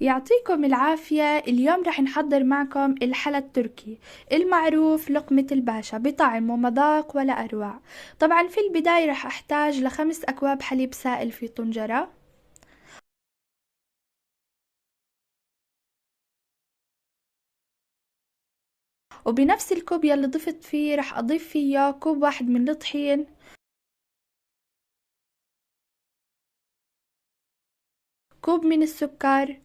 يعطيكم العافية. اليوم رح نحضر معكم الحلا التركي المعروف لقمة الباشا بطعم ومذاق ولا أروع. طبعا في البداية رح أحتاج ل5 أكواب حليب سائل في طنجرة، وبنفس الكوب يلي ضفت فيه رح أضيف فيه كوب واحد من الطحين، كوب من السكر،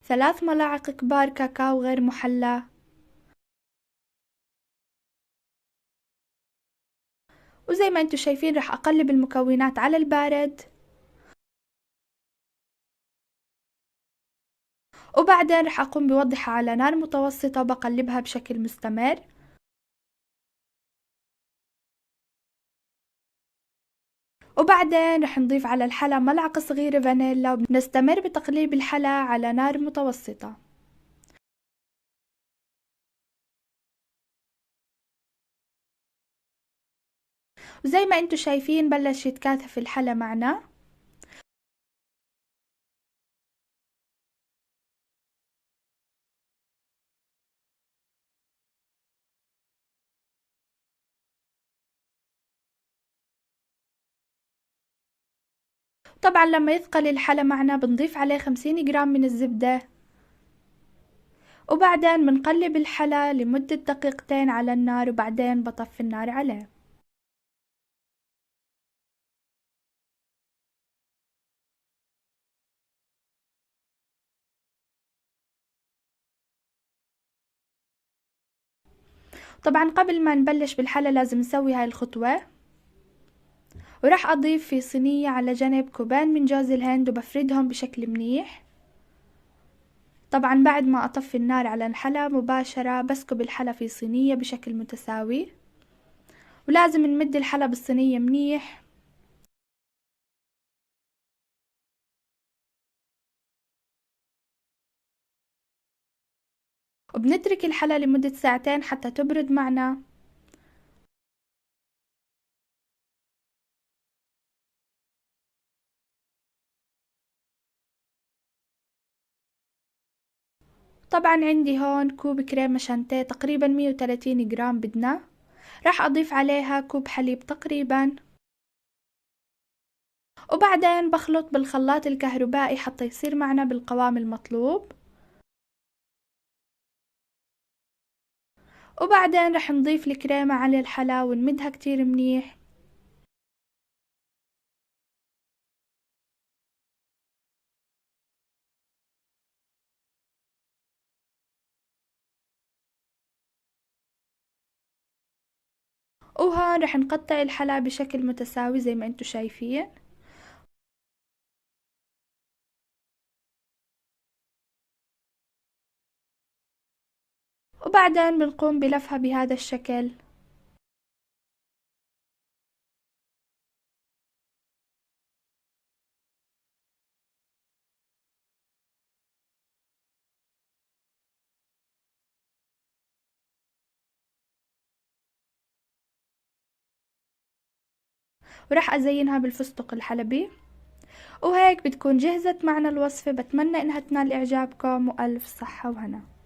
3 ملاعق كبار كاكاو غير محلى، وزي ما انتم شايفين رح أقلب المكونات على البارد، وبعدين رح أقوم بوضعها على نار متوسطة وبقلبها بشكل مستمر. وبعدين رح نضيف على الحلا ملعقة صغيرة فانيلا، ونستمر بتقليب الحلا على نار متوسطة. وزي ما انتم شايفين بلش يتكاثف الحلا معنا. طبعا لما يثقل الحلا معنا بنضيف عليه 50 جرام من الزبدة، وبعدين بنقلب الحلا لمدة دقيقتين على النار، وبعدين بطفي النار عليه. طبعا قبل ما نبلش بالحلا لازم نسوي هاي الخطوة. وراح أضيف في صينية على جنب كوبين من جوز الهند وبفردهم بشكل منيح. طبعا بعد ما أطفي النار على الحلا مباشرة بسكب الحلا في صينية بشكل متساوي، ولازم نمد الحلا بالصينية منيح. وبنترك الحلا لمدة ساعتين حتى تبرد معنا. طبعا عندي هون كوب كريمة شانتيه تقريبا 130 جرام بدنا. راح أضيف عليها كوب حليب تقريبا، وبعدين بخلط بالخلاط الكهربائي حتى يصير معنا بالقوام المطلوب. وبعدين رح نضيف الكريمة على الحلا ونمدها كتير منيح. وهون رح نقطع الحلا بشكل متساوي زي ما انتو شايفين. وبعدين بنقوم بلفها بهذا الشكل. وراح أزينها بالفستق الحلبي. وهيك بتكون جهزت معنا الوصفة. بتمنى إنها تنال إعجابكم، وألف صحة وهنا.